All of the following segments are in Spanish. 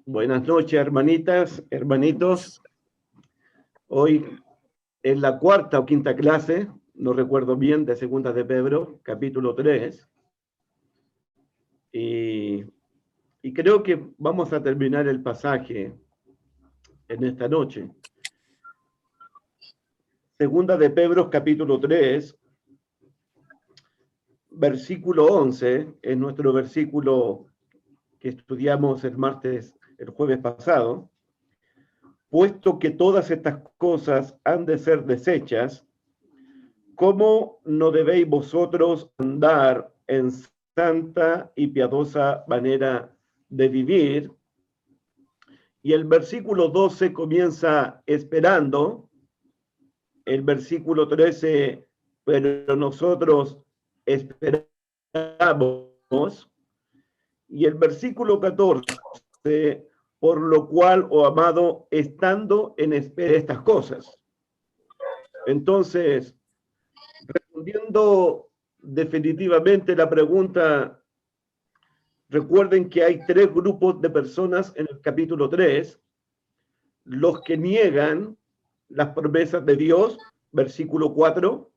Buenas noches, hermanitas, hermanitos. Hoy es la cuarta o quinta clase, no recuerdo bien, de Segunda de Pedro, capítulo 3. Y creo que vamos a terminar el pasaje en esta noche. Segunda de Pedro, capítulo 3, versículo 11, es nuestro versículo que estudiamos el jueves pasado. Puesto que todas estas cosas han de ser deshechas, ¿cómo no debéis vosotros andar en santa y piadosa manera de vivir? Y el versículo 12 comienza esperando, el versículo 13, pero nosotros esperamos, y el versículo 14, por lo cual, oh amado, estando en espera de estas cosas. Entonces, respondiendo definitivamente la pregunta, recuerden que hay tres grupos de personas en el capítulo 3, los que niegan las promesas de Dios, versículo 4,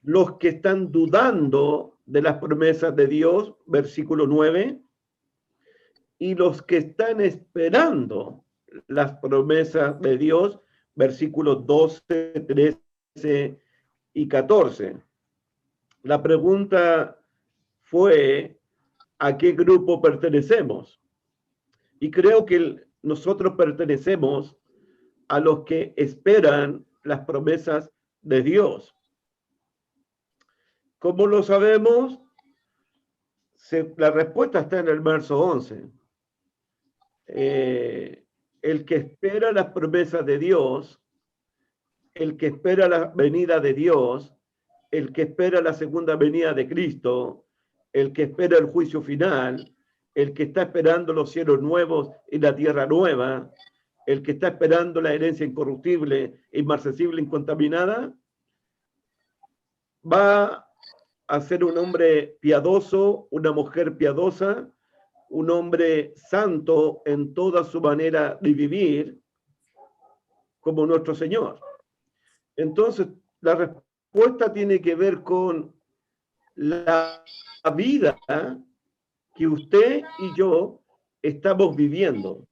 los que están dudando de las promesas de Dios, versículo 9, y los que están esperando las promesas de Dios, versículos 12, 13 y 14. La pregunta fue, ¿a qué grupo pertenecemos? Y creo que nosotros pertenecemos a los que esperan las promesas de Dios. ¿Cómo lo sabemos? La respuesta está en el verso 11. El que espera las promesas de Dios, el que espera la venida de Dios, el que espera la segunda venida de Cristo, el que espera el juicio final, el que está esperando los cielos nuevos y la tierra nueva, el que está esperando la herencia incorruptible, inmarcesible, incontaminada, va a ser un hombre piadoso, una mujer piadosa, un hombre santo en toda su manera de vivir, como nuestro Señor. Entonces, la respuesta tiene que ver con la vida que usted y yo estamos viviendo.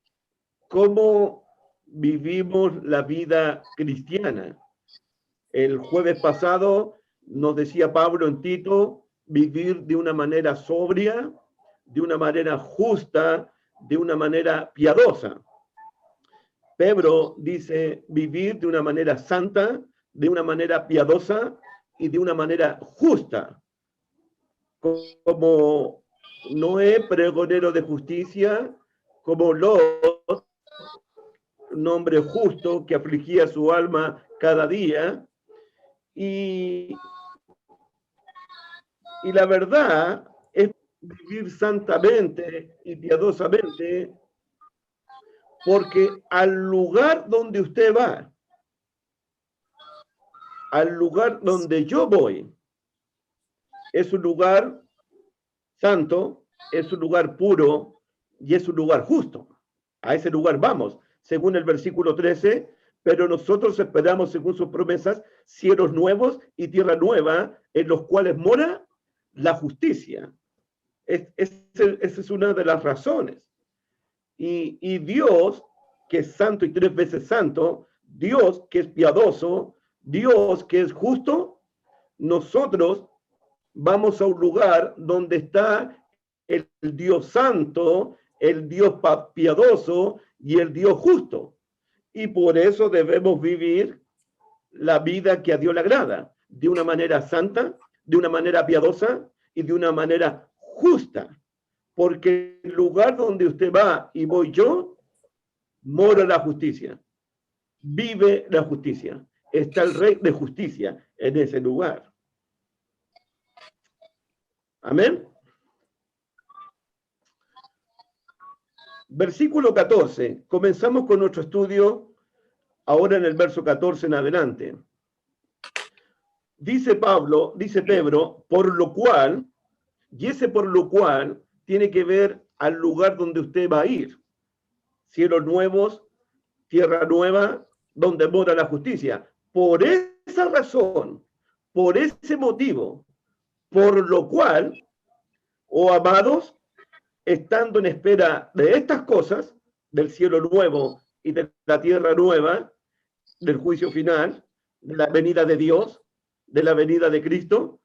¿Cómo vivimos la vida cristiana? El jueves pasado nos decía Pablo en Tito, vivir de una manera sobria, de una manera justa, de una manera piadosa. Pedro dice vivir de una manera santa, de una manera piadosa y de una manera justa. Como Noé, pregonero de justicia, como Lot, un hombre justo que afligía su alma cada día. Y la verdad es vivir santamente y piadosamente, porque al lugar donde usted va, al lugar donde yo voy, es un lugar santo, es un lugar puro y es un lugar justo. A ese lugar vamos, según el versículo 13, pero nosotros esperamos, según sus promesas, cielos nuevos y tierra nueva, en los cuales mora la justicia. Esa es una de las razones. Y Dios, que es santo y tres veces santo, Dios que es piadoso, Dios que es justo, nosotros vamos a un lugar donde está el Dios santo, el Dios piadoso y el Dios justo. Y por eso debemos vivir la vida que a Dios le agrada, de una manera santa, de una manera piadosa y de una manera justa. Porque el lugar donde usted va y voy yo, mora la justicia, vive la justicia. Está el Rey de justicia en ese lugar. Amén. Versículo 14. Comenzamos con nuestro estudio ahora en el verso 14 en adelante. Dice Pedro, por lo cual, y ese por lo cual tiene que ver al lugar donde usted va a ir. Cielos nuevos, tierra nueva, donde mora la justicia. Por esa razón, por ese motivo, por lo cual, oh amados, estando en espera de estas cosas, del cielo nuevo y de la tierra nueva, del juicio final, de la venida de Dios, de la venida de Cristo,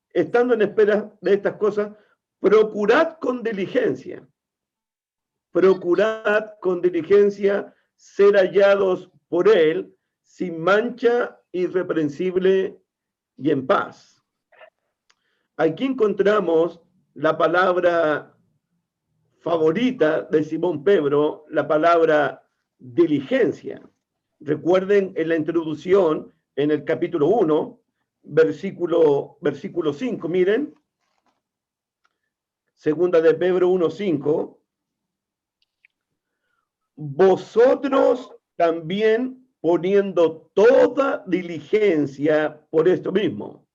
estando en espera de estas cosas, procurad con diligencia ser hallados por Él sin mancha, irreprensible y en paz. Aquí encontramos la palabra favorita de Simón Pedro, la palabra diligencia. Recuerden en la introducción, en el capítulo 1, versículo 5, miren, segunda de Pedro 1:5, vosotros también poniendo toda diligencia por esto mismo.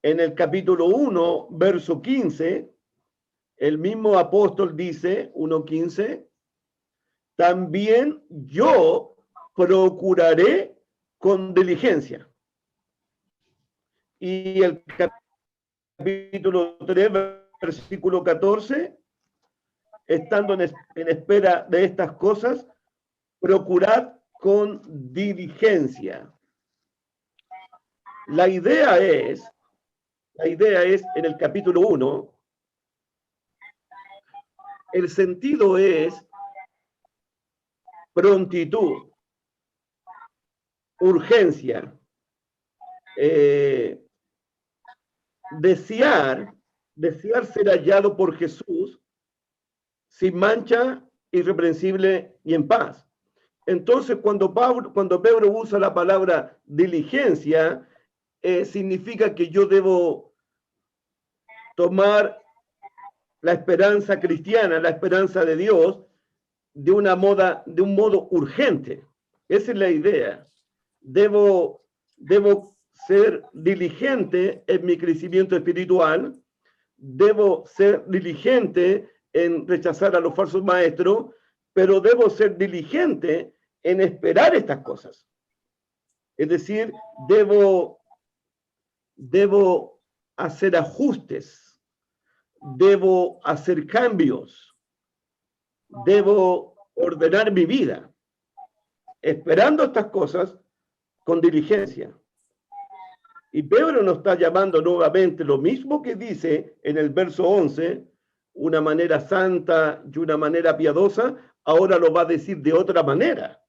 En el capítulo 1, verso 15, el mismo apóstol dice, 1:15, también yo procuraré con diligencia. Y el capítulo 3, versículo 14, estando en espera de estas cosas, procurad con diligencia. La idea es en el capítulo 1, el sentido es prontitud, urgencia, desear ser hallado por Jesús sin mancha, irreprensible y en paz. Entonces, cuando Pedro usa la palabra diligencia, significa que yo debo tomar la esperanza cristiana, la esperanza de Dios, de un modo urgente. Esa es la idea. Debo ser diligente en mi crecimiento espiritual, debo ser diligente en rechazar a los falsos maestros, pero debo ser diligente en esperar estas cosas. Es decir, debo hacer ajustes, debo hacer cambios, debo ordenar mi vida, esperando estas cosas con diligencia. Y Pedro nos está llamando nuevamente lo mismo que dice en el verso 11, una manera santa y una manera piadosa, ahora lo va a decir de otra manera.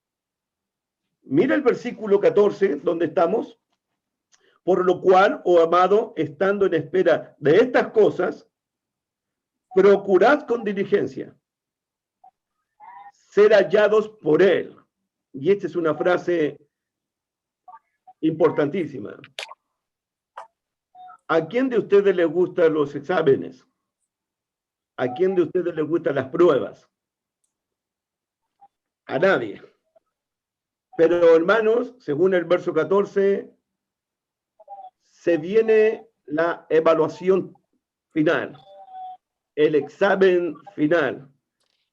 Mira el versículo 14, donde estamos. Por lo cual, oh amado, estando en espera de estas cosas, procurad con diligencia ser hallados por Él. Y esta es una frase importantísima. ¿A quién de ustedes les gustan los exámenes? ¿A quién de ustedes les gustan las pruebas? A nadie. Pero hermanos, según el verso 14, se viene la evaluación final, el examen final,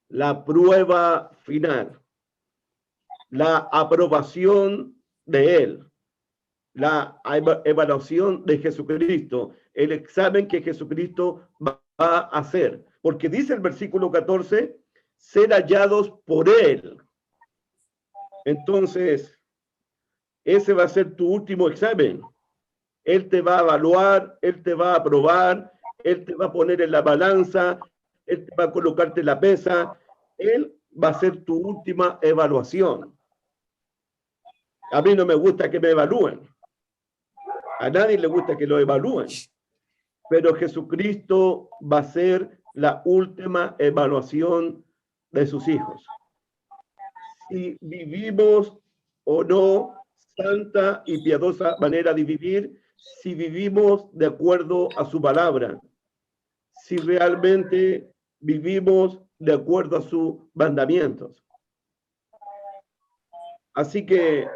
la prueba final, la aprobación de Él, la evaluación de Jesucristo, el examen que Jesucristo va a hacer. Porque dice el versículo 14, ser hallados por Él. Entonces, ese va a ser tu último examen. Él te va a evaluar, Él te va a aprobar, Él te va a poner en la balanza, Él te va a colocarte en la pesa, Él va a ser tu última evaluación. A mí no me gusta que me evalúen. A nadie le gusta que lo evalúen. Pero Jesucristo va a ser la última evaluación de sus hijos. Si vivimos o no santa y piadosa manera de vivir, si vivimos de acuerdo a su palabra, si realmente vivimos de acuerdo a sus mandamientos. Así que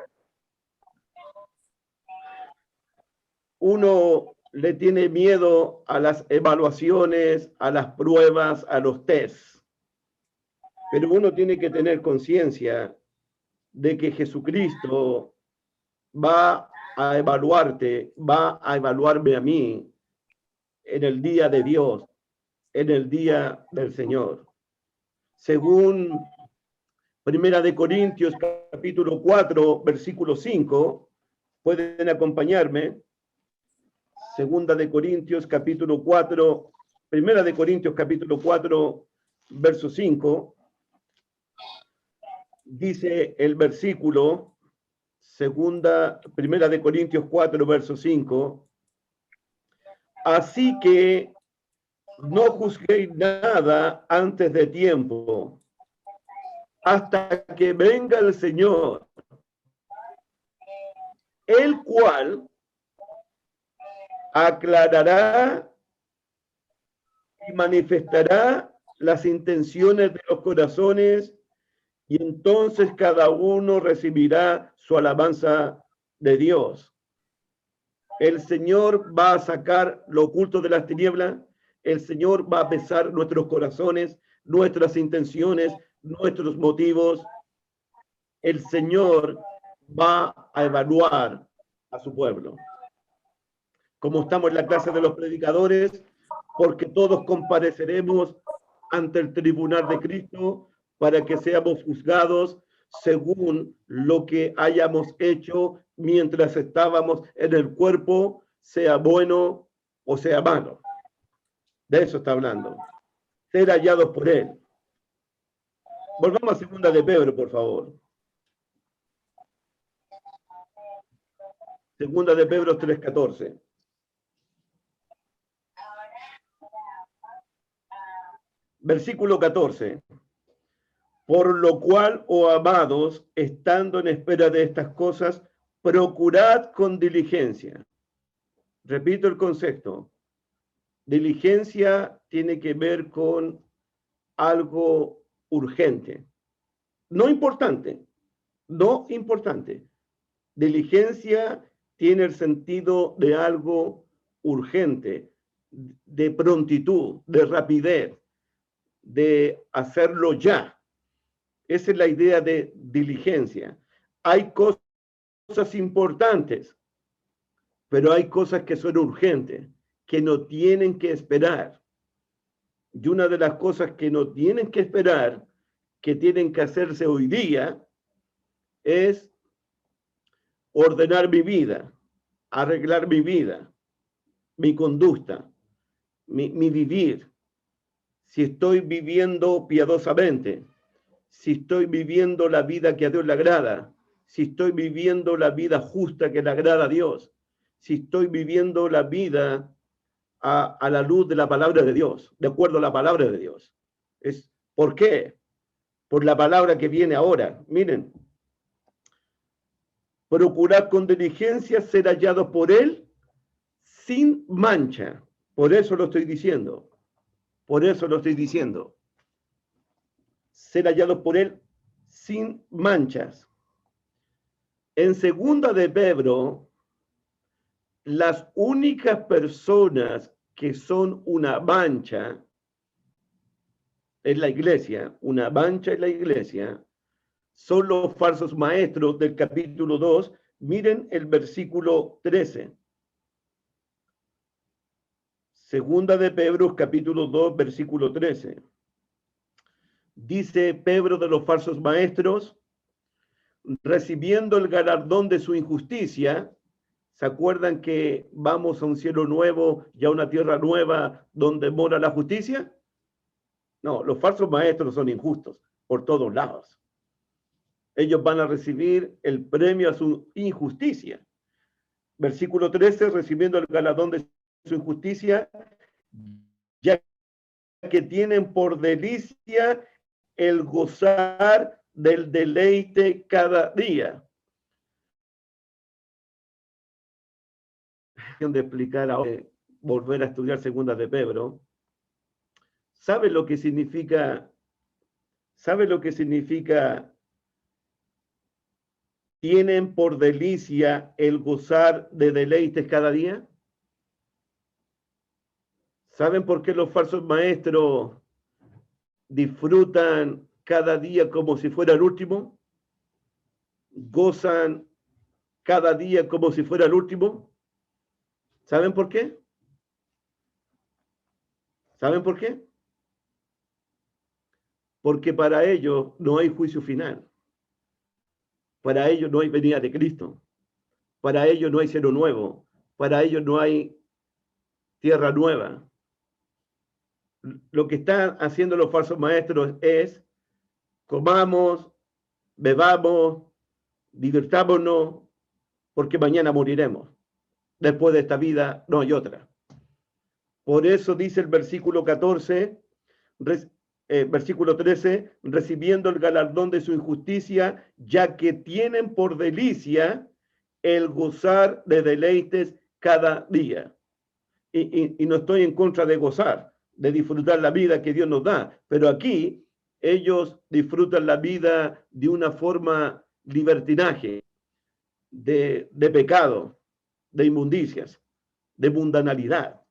uno le tiene miedo a las evaluaciones, a las pruebas, a los tests. Pero uno tiene que tener conciencia de que Jesucristo va a evaluarte, va a evaluarme a mí en el día de Dios, en el día del Señor. Según Primera de Corintios, capítulo 4, versículo 5, pueden acompañarme. Segunda de Corintios, capítulo 4, Primera de Corintios, capítulo 4, verso 5, dice el versículo, Primera de Corintios 4, verso 5, así que no juzguéis nada antes de tiempo, hasta que venga el Señor, el cual aclarará y manifestará las intenciones de los corazones, y entonces cada uno recibirá su alabanza de Dios. El Señor va a sacar lo oculto de las tinieblas, el Señor va a pesar nuestros corazones, nuestras intenciones, nuestros motivos. El Señor va a evaluar a su pueblo. Como estamos en la clase de los predicadores, porque todos compareceremos ante el tribunal de Cristo para que seamos juzgados según lo que hayamos hecho mientras estábamos en el cuerpo, sea bueno o sea malo. De eso está hablando. Ser hallados por Él. Volvamos a segunda de Pedro, por favor. Segunda de Pedro 3:14. Versículo 14. Por lo cual, oh amados, estando en espera de estas cosas, procurad con diligencia. Repito el concepto. Diligencia tiene que ver con algo urgente. No importante. No importante. Diligencia tiene el sentido de algo urgente, de prontitud, de rapidez, de hacerlo ya. Esa es la idea de diligencia. Hay cosas importantes, pero hay cosas que son urgentes, que no tienen que esperar. Y una de las cosas que no tienen que esperar, que tienen que hacerse hoy día, es ordenar mi vida, arreglar mi vida, mi conducta, mi vivir. Si estoy viviendo piadosamente, si estoy viviendo la vida que a Dios le agrada, si estoy viviendo la vida justa que le agrada a Dios, si estoy viviendo la vida a la luz de la palabra de Dios, de acuerdo a la palabra de Dios. ¿Por qué? Por la palabra que viene ahora. Miren, procurar con diligencia ser hallado por Él sin mancha. Por eso lo estoy diciendo. Por eso lo estoy diciendo. Ser hallado por Él sin manchas. En segunda de Pedro, las únicas personas que son una mancha en la iglesia, una mancha en la iglesia, son los falsos maestros del capítulo 2. Miren el versículo 13. Segunda de Pedro, capítulo 2, versículo 13. Dice Pedro de los falsos maestros, recibiendo el galardón de su injusticia. ¿Se acuerdan que vamos a un cielo nuevo y a una tierra nueva donde mora la justicia? No, los falsos maestros son injustos por todos lados. Ellos van a recibir el premio a su injusticia. Versículo 13, recibiendo el galardón de su injusticia, ya que tienen por delicia el gozar del deleite cada día. De explicar ahora, volver a estudiar segunda de Pedro. ¿Sabe lo que significa? ¿Sabe lo que significa? ¿Tienen por delicia el gozar de deleites cada día? ¿Saben por qué los falsos maestros disfrutan cada día como si fuera el último? ¿Gozan cada día como si fuera el último? ¿Saben por qué? ¿Saben por qué? Porque para ellos no hay juicio final. Para ellos no hay venida de Cristo. Para ellos no hay cielo nuevo. Para ellos no hay tierra nueva. Lo que están haciendo los falsos maestros es: comamos, bebamos, divirtámonos, porque mañana moriremos. Después de esta vida no hay otra. Por eso dice el versículo 14, versículo 13, recibiendo el galardón de su injusticia, ya que tienen por delicia el gozar de deleites cada día. Y no estoy en contra de gozar, de disfrutar la vida que Dios nos da, pero aquí ellos disfrutan la vida de una forma libertinaje, de pecado, de inmundicias, de mundanalidad,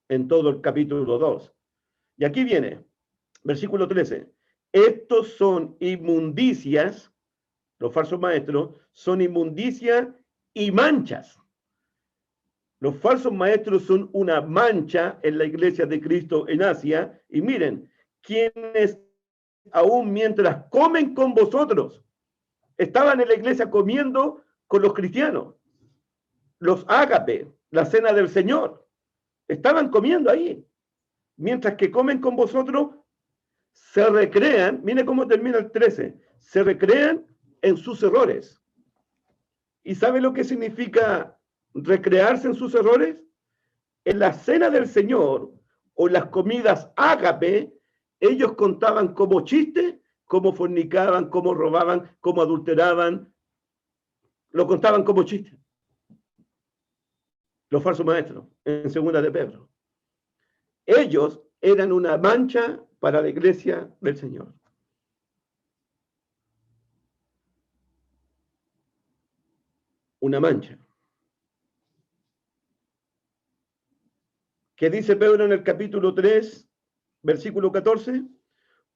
en todo el capítulo 2. Y aquí viene, versículo 13. Estos son inmundicias, los falsos maestros, son inmundicias y manchas. Los falsos maestros son una mancha en la iglesia de Cristo en Asia. Y miren, quienes aún mientras comen con vosotros, estaban en la iglesia comiendo con los cristianos, los ágape, la cena del Señor, estaban comiendo ahí. Mientras que comen con vosotros, se recrean, mire cómo termina el 13, se recrean en sus errores. ¿Y sabe lo que significa recrearse en sus errores? En la cena del Señor o las comidas ágape, ellos contaban como chiste cómo fornicaban, cómo robaban, cómo adulteraban. Lo contaban como chiste. Los falsos maestros, en segunda de Pedro. Ellos eran una mancha para la iglesia del Señor. Una mancha. ¿Qué dice Pedro en el capítulo 3, versículo 14?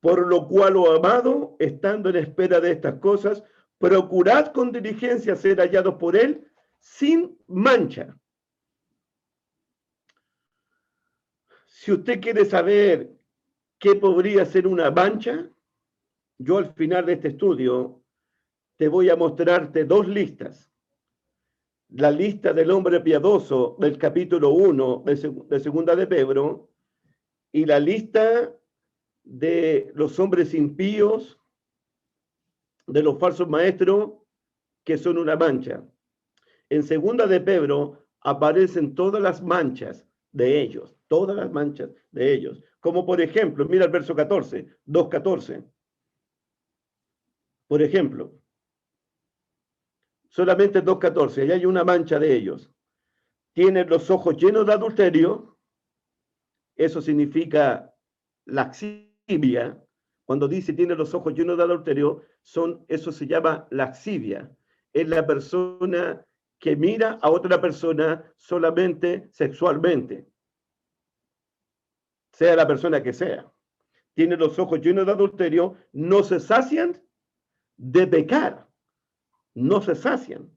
Por lo cual, oh amado, estando en espera de estas cosas, procurad con diligencia ser hallados por él sin mancha. Si usted quiere saber qué podría ser una mancha, yo al final de este estudio te voy a mostrarte dos listas. La lista del hombre piadoso del capítulo 1 de segunda de Pedro y la lista de los hombres impíos, de los falsos maestros, que son una mancha. En segunda de Pedro aparecen todas las manchas de ellos, todas las manchas de ellos. Como por ejemplo, mira el verso 14, 2:14. Por ejemplo, solamente 2:14, y hay una mancha de ellos. Tienen los ojos llenos de adulterio, eso significa laxivia. Cuando dice tiene los ojos llenos de adulterio, eso se llama laxivia. Es la persona que mira a otra persona solamente sexualmente, sea la persona que sea. Tiene los ojos llenos de adulterio, no se sacian de pecar, no se sacian.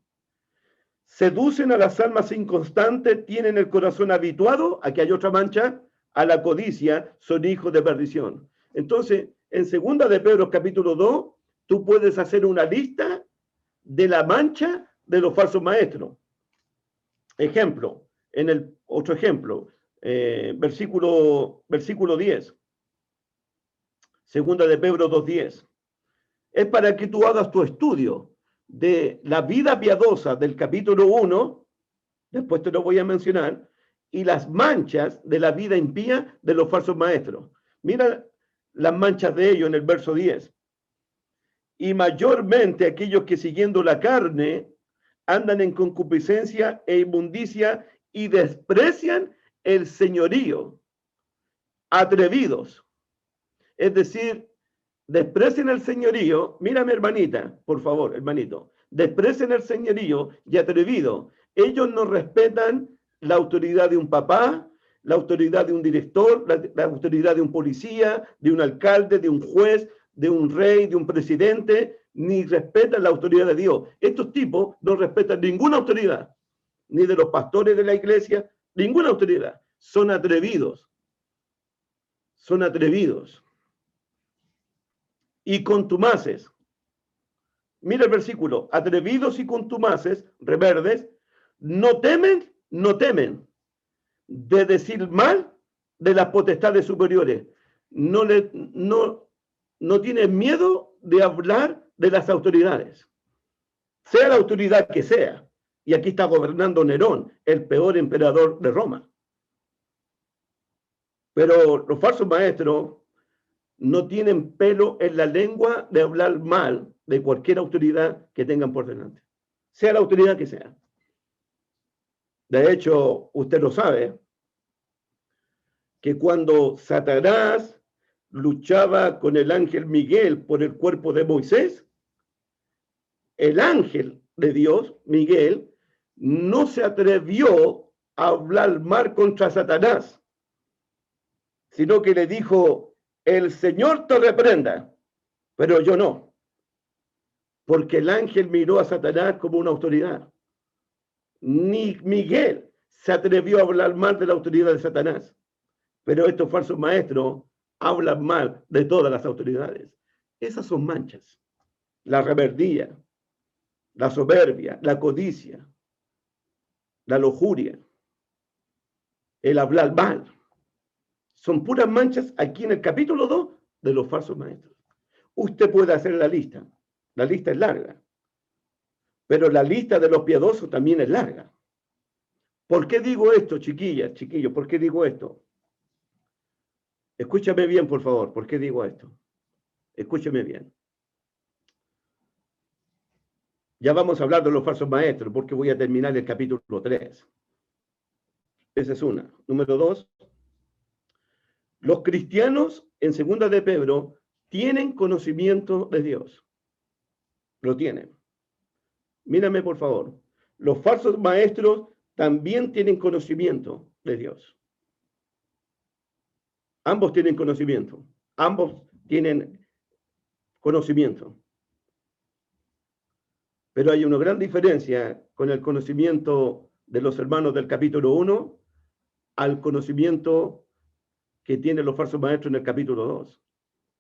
Seducen a las almas inconstantes, tienen el corazón habituado, aquí hay otra mancha, a la codicia, son hijos de perdición. Entonces, en segunda de Pedro capítulo 2, tú puedes hacer una lista de la mancha de los falsos maestros. Ejemplo, en el otro ejemplo, versículo 10, segunda de Pedro 2:10. Es para que tú hagas tu estudio de la vida piadosa del capítulo 1, después te lo voy a mencionar, y las manchas de la vida impía de los falsos maestros. Mira las manchas de ellos en el verso 10. Y mayormente aquellos que siguiendo la carne andan en concupiscencia e inmundicia y desprecian el señorío, atrevidos. Es decir, desprecian el señorío. Mírame, hermanita, por favor, hermanito. Desprecian el señorío y atrevido. Ellos no respetan la autoridad de un papá, la autoridad de un director, la autoridad de un policía, de un alcalde, de un juez, de un rey, de un presidente, ni respetan la autoridad de Dios. Estos tipos no respetan ninguna autoridad, ni de los pastores de la iglesia, ninguna autoridad. Son atrevidos. Son atrevidos. Y contumaces. Mira el versículo. Atrevidos y contumaces, reverdes, no temen de decir mal de las potestades superiores. No tienen miedo de hablar de las autoridades. Sea la autoridad que sea. Y aquí está gobernando Nerón, el peor emperador de Roma. Pero los falsos maestros no tienen pelo en la lengua de hablar mal de cualquier autoridad que tengan por delante. Sea la autoridad que sea. De hecho, usted lo sabe, que cuando Satanás luchaba con el ángel Miguel por el cuerpo de Moisés, el ángel de Dios, Miguel, no se atrevió a hablar mal contra Satanás, sino que le dijo, el Señor te reprenda, pero yo no, porque el ángel miró a Satanás como una autoridad. Ni Miguel se atrevió a hablar mal de la autoridad de Satanás, pero estos falsos maestros hablan mal de todas las autoridades. Esas son manchas: la reverdía, la soberbia, la codicia, la lujuria, el hablar mal. Son puras manchas aquí en el capítulo 2 de los falsos maestros. Usted puede hacer la lista es larga, pero la lista de los piadosos también es larga. ¿Por qué digo esto, chiquillas, chiquillos? ¿Por qué digo esto? Escúchame bien, por favor. ¿Por qué digo esto? Escúchame bien. Ya vamos a hablar de los falsos maestros, porque voy a terminar el capítulo 3. Esa es una. Número 2. Los cristianos, en segunda de Pedro, tienen conocimiento de Dios. Lo tienen. Mírame, por favor. Los falsos maestros también tienen conocimiento de Dios. Ambos tienen conocimiento. Ambos tienen conocimiento. Pero hay una gran diferencia con el conocimiento de los hermanos del capítulo 1 al conocimiento que tienen los falsos maestros en el capítulo 2.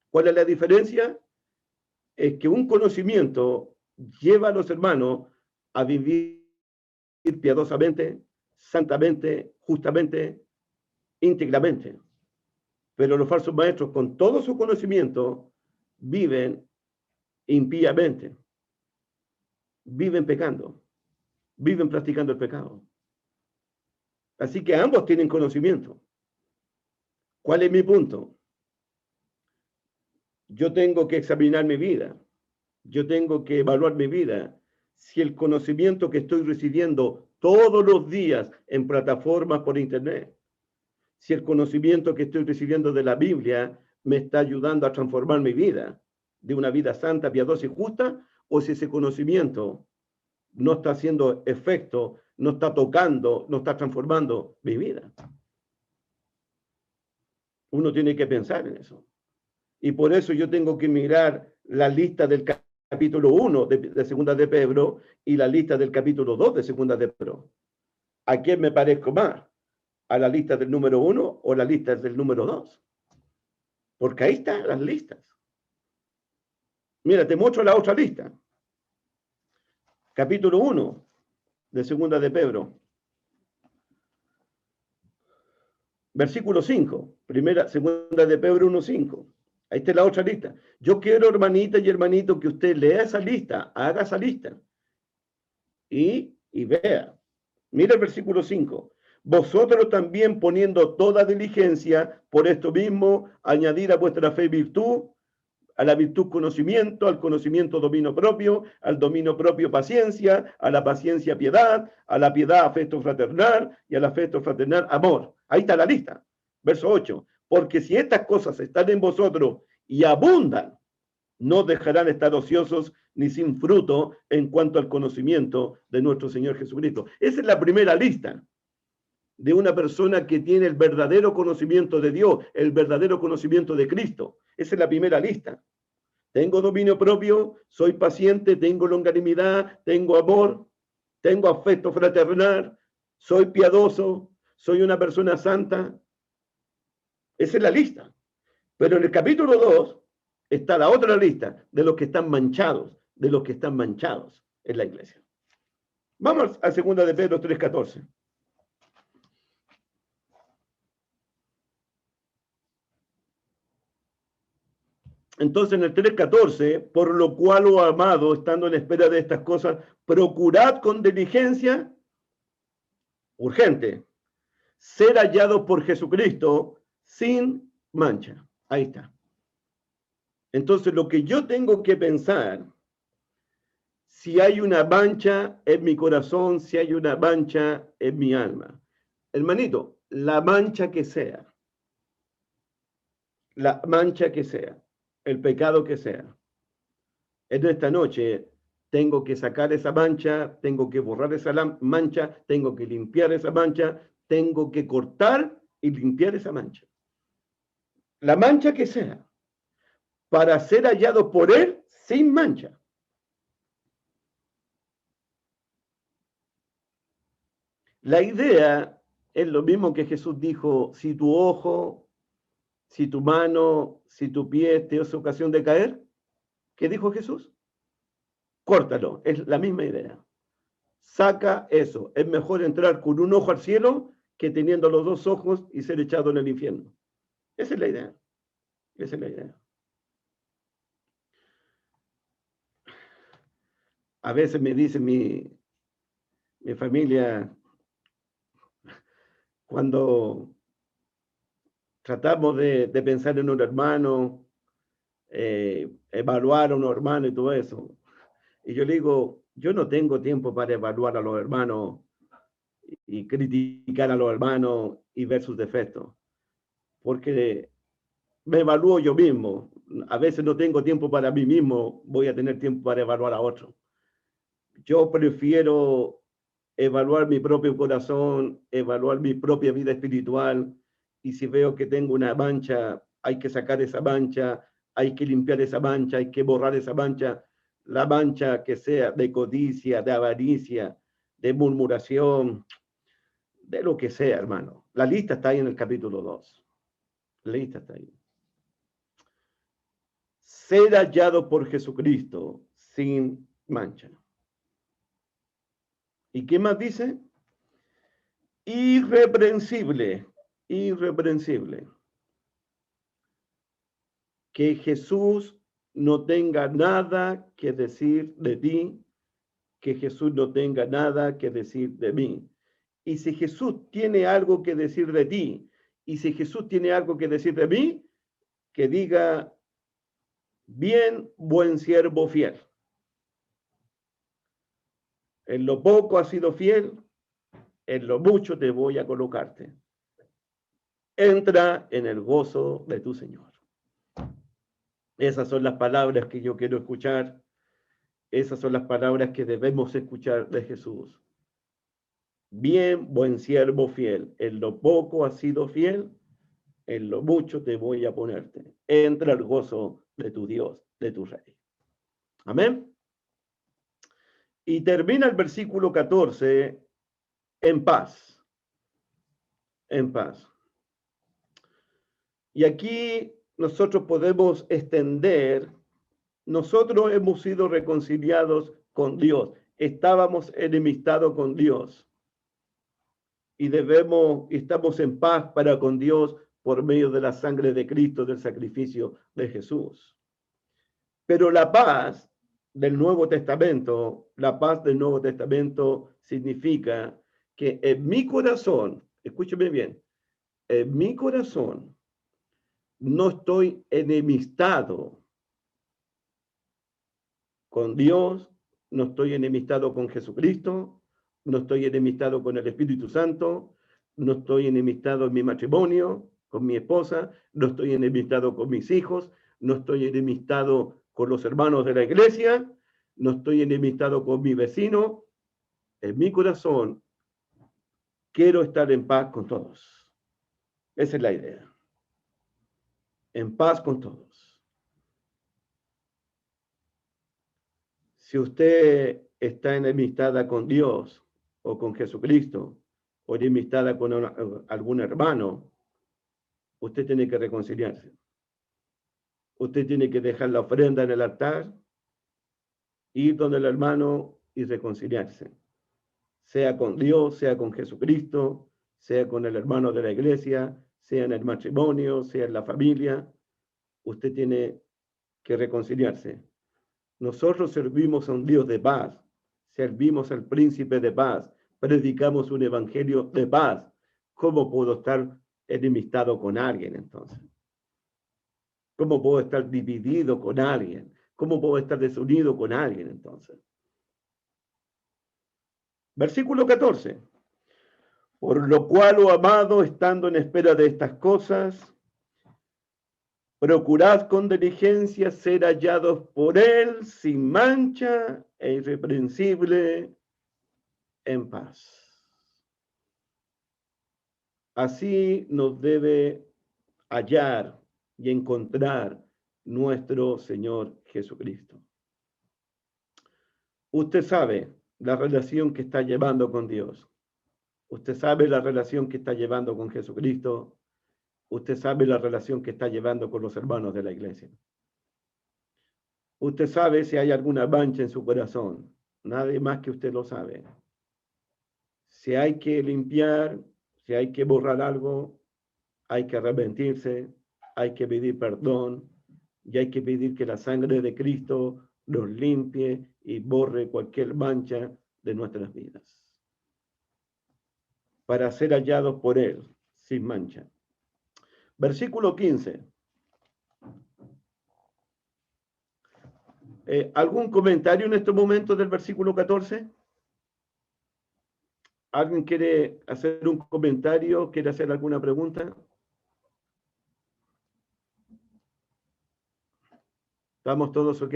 ¿Cuál es la diferencia? Es que un conocimiento lleva a los hermanos a vivir piadosamente, santamente, justamente, íntegramente. Pero los falsos maestros, con todo su conocimiento, viven impíamente. Viven pecando. Viven practicando el pecado. Así que ambos tienen conocimiento. ¿Cuál es mi punto? Yo tengo que examinar mi vida. Yo tengo que evaluar mi vida. Si el conocimiento que estoy recibiendo todos los días en plataformas por internet, si el conocimiento que estoy recibiendo de la Biblia me está ayudando a transformar mi vida de una vida santa, piadosa y justa, o si ese conocimiento no está haciendo efecto, no está tocando, no está transformando mi vida. Uno tiene que pensar en eso. Y por eso yo tengo que mirar la lista del capítulo 1 de segunda de Pedro y la lista del capítulo 2 de segunda de Pedro. ¿A quién me parezco más? ¿A la lista del número 1 o la lista del número 2? Porque ahí están las listas. Mira, te muestro la otra lista. Capítulo 1 de segunda de Pedro. Versículo 5. Segunda de Pedro 1:5. Ahí está la otra lista. Yo quiero, hermanita y hermanito, que usted lea esa lista, haga esa lista. Y vea. Mira el versículo 5. Vosotros también, poniendo toda diligencia, por esto mismo, añadir a vuestra fe virtud, a la virtud conocimiento, al conocimiento dominio propio, al dominio propio paciencia, a la paciencia piedad, a la piedad afecto fraternal y al afecto fraternal amor. Ahí está la lista. Verso 8. Porque si estas cosas están en vosotros y abundan, no dejarán estar ociosos ni sin fruto en cuanto al conocimiento de nuestro Señor Jesucristo. Esa es la primera lista. de una persona que tiene el verdadero conocimiento de Dios, el verdadero conocimiento de Cristo. Esa es la primera lista. Tengo dominio propio, soy paciente, tengo longanimidad, tengo amor, tengo afecto fraternal, soy piadoso, soy una persona santa. Esa es la lista. Pero en el capítulo 2 está la otra lista de los que están manchados, de los que están manchados en la iglesia. Vamos a 2 de Pedro 3:14. Entonces en el 3:14, por lo cual, oh amado, estando en espera de estas cosas, procurad con diligencia, urgente, ser hallados por Jesucristo sin mancha. Ahí está. Entonces lo que yo tengo que pensar, si hay una mancha en mi corazón, si hay una mancha en mi alma. Hermanito, la mancha que sea, la mancha que sea, el pecado que sea. En esta noche tengo que sacar esa mancha, tengo que borrar esa mancha, tengo que limpiar esa mancha, tengo que cortar y limpiar esa mancha. La mancha que sea, para ser hallado por Él sin mancha. La idea es lo mismo que Jesús dijo: si tu ojo, si tu mano, si tu pie te es ocasión de caer, ¿qué dijo Jesús? Córtalo, es la misma idea. Saca eso. Es mejor entrar con un ojo al cielo que teniendo los dos ojos y ser echado en el infierno. Esa es la idea. Esa es la idea. A veces me dice mi familia, cuando tratamos de pensar en un hermano, evaluar a un hermano y todo eso, y yo le digo, yo no tengo tiempo para evaluar a los hermanos y criticar a los hermanos y ver sus defectos, porque me evalúo yo mismo. A veces no tengo tiempo para mí mismo, voy a tener tiempo para evaluar a otros. Yo prefiero evaluar mi propio corazón, evaluar mi propia vida espiritual, y si veo que tengo una mancha, hay que sacar esa mancha, hay que limpiar esa mancha, hay que borrar esa mancha, la mancha que sea de codicia, de avaricia, de murmuración, de lo que sea, hermano. La lista está ahí en el capítulo 2. La lista está ahí. Ser hallado por Jesucristo sin mancha. ¿Y qué más dice? Irreprensible, irreprensible. Que Jesús no tenga nada que decir de ti, que Jesús no tenga nada que decir de mí. Y si Jesús tiene algo que decir de ti, y si Jesús tiene algo que decir de mí, que diga: bien, buen siervo fiel. En lo poco has sido fiel, en lo mucho te voy a colocarte. Entra en el gozo de tu Señor. Esas son las palabras que yo quiero escuchar. Esas son las palabras que debemos escuchar de Jesús. Bien, buen siervo fiel. En lo poco has sido fiel, en lo mucho te voy a ponerte. Entra al gozo de tu Dios, de tu Rey. Amén. Y termina el versículo 14, en paz. En paz. Y aquí nosotros podemos extender, nosotros hemos sido reconciliados con Dios, estábamos enemistados con Dios y estamos en paz para con Dios por medio de la sangre de Cristo, del sacrificio de Jesús. Pero la paz del Nuevo Testamento, la paz del Nuevo Testamento significa que en mi corazón, escúcheme bien, en mi corazón no estoy enemistado con Dios, no estoy enemistado con Jesucristo, no estoy enemistado con el Espíritu Santo, no estoy enemistado en mi matrimonio, con mi esposa, no estoy enemistado con mis hijos, no estoy enemistado con los hermanos de la iglesia, no estoy enemistado con mi vecino. En mi corazón quiero estar en paz con todos. Esa es la idea. En paz con todos. Si usted está enemistada con Dios o con Jesucristo, o enemistada con algún hermano, usted tiene que reconciliarse. Usted tiene que dejar la ofrenda en el altar, ir donde el hermano y reconciliarse. Sea con Dios, sea con Jesucristo, sea con el hermano de la iglesia, sea en el matrimonio, sea en la familia. Usted tiene que reconciliarse. Nosotros servimos a un Dios de paz, servimos al príncipe de paz, predicamos un evangelio de paz. ¿Cómo puedo estar enemistado con alguien entonces? ¿Cómo puedo estar dividido con alguien? ¿Cómo puedo estar desunido con alguien entonces? Versículo 14. Por lo cual, oh amado, estando en espera de estas cosas, procurad con diligencia ser hallados por él sin mancha e irreprensible en paz. Así nos debe hallar y encontrar nuestro Señor Jesucristo. Usted sabe la relación que está llevando con Dios. Usted sabe la relación que está llevando con Jesucristo. Usted sabe la relación que está llevando con los hermanos de la iglesia. Usted sabe si hay alguna mancha en su corazón. Nadie más que usted lo sabe. Si hay que limpiar, si hay que borrar algo, hay que arrepentirse, hay que pedir perdón y hay que pedir que la sangre de Cristo nos limpie y borre cualquier mancha de nuestras vidas, para ser hallados por Él sin mancha. Versículo 15. ¿Algún comentario en este momento del versículo 14? ¿Alguien quiere hacer un comentario? ¿Quiere hacer alguna pregunta? ¿Estamos todos ok?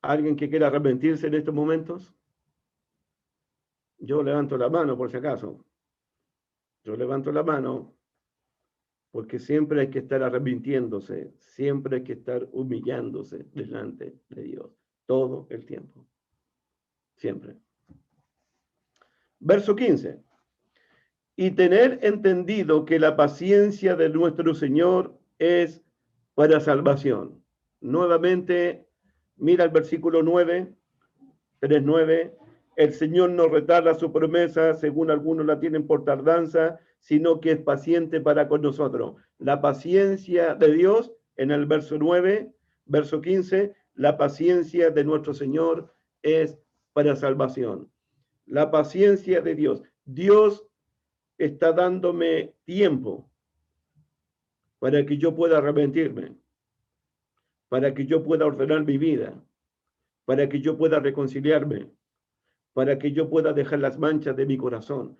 ¿Alguien que quiera arrepentirse en estos momentos? Yo levanto la mano por si acaso. Yo levanto la mano porque siempre hay que estar arrepintiéndose, siempre hay que estar humillándose delante de Dios, todo el tiempo, siempre. Verso 15. Y tener entendido que la paciencia de nuestro Señor es para salvación. Nuevamente, mira el versículo 9, 3:9. El Señor no retarda su promesa, según algunos la tienen por tardanza, sino que es paciente para con nosotros. La paciencia de Dios, en el verso 9, verso 15, la paciencia de nuestro Señor es para salvación. La paciencia de Dios. Dios está dándome tiempo para que yo pueda arrepentirme, para que yo pueda ordenar mi vida, para que yo pueda reconciliarme, para que yo pueda dejar las manchas de mi corazón.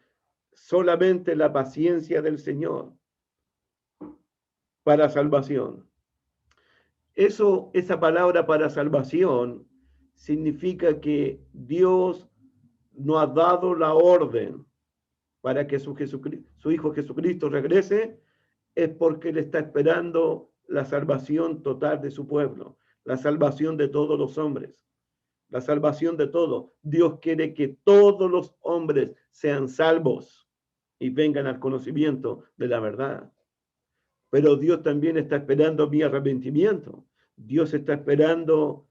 Solamente la paciencia del Señor para salvación. Esa palabra para salvación significa que Dios no ha dado la orden para que su Hijo Jesucristo regrese, es porque Él está esperando la salvación total de su pueblo, la salvación de todos los hombres, la salvación de todos. Dios quiere que todos los hombres sean salvos y vengan al conocimiento de la verdad. Pero Dios también está esperando mi arrepentimiento. Dios está esperando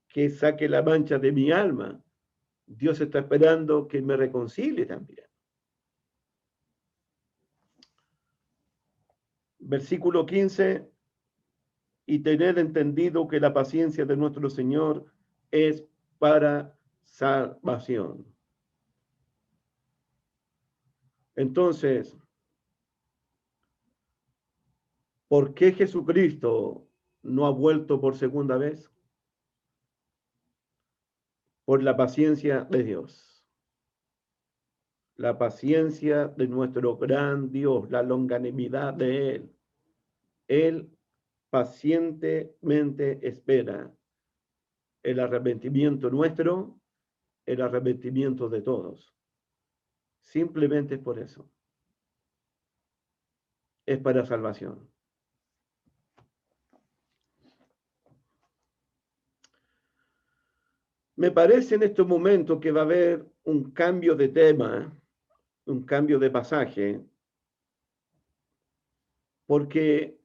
que saque la mancha de mi alma. Dios está esperando que me reconcilie también. Versículo 15. Y tener entendido que la paciencia de nuestro Señor es para salvación. Entonces, ¿por qué Jesucristo no ha vuelto por segunda vez? Por la paciencia de Dios. La paciencia de nuestro gran Dios, la longanimidad de Él. Él pacientemente espera el arrepentimiento nuestro, el arrepentimiento de todos. Simplemente es por eso. Es para salvación. Me parece en estos momentos que va a haber un cambio de tema, un cambio de pasaje, porque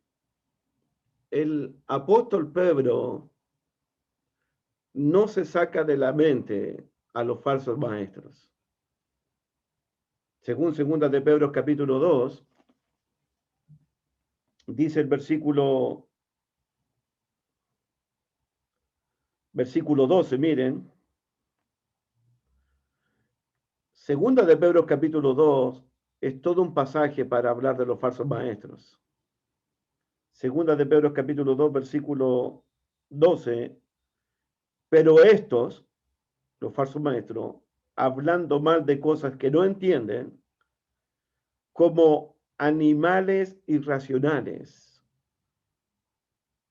el apóstol Pedro no se saca de la mente a los falsos maestros. Según 2 de Pedro capítulo 2, dice el versículo 12, miren. 2 de Pedro capítulo 2 es todo un pasaje para hablar de los falsos maestros. 2 de Pedro capítulo 2, versículo 12. Pero estos, los falsos maestros, hablando mal de cosas que no entienden, como animales irracionales,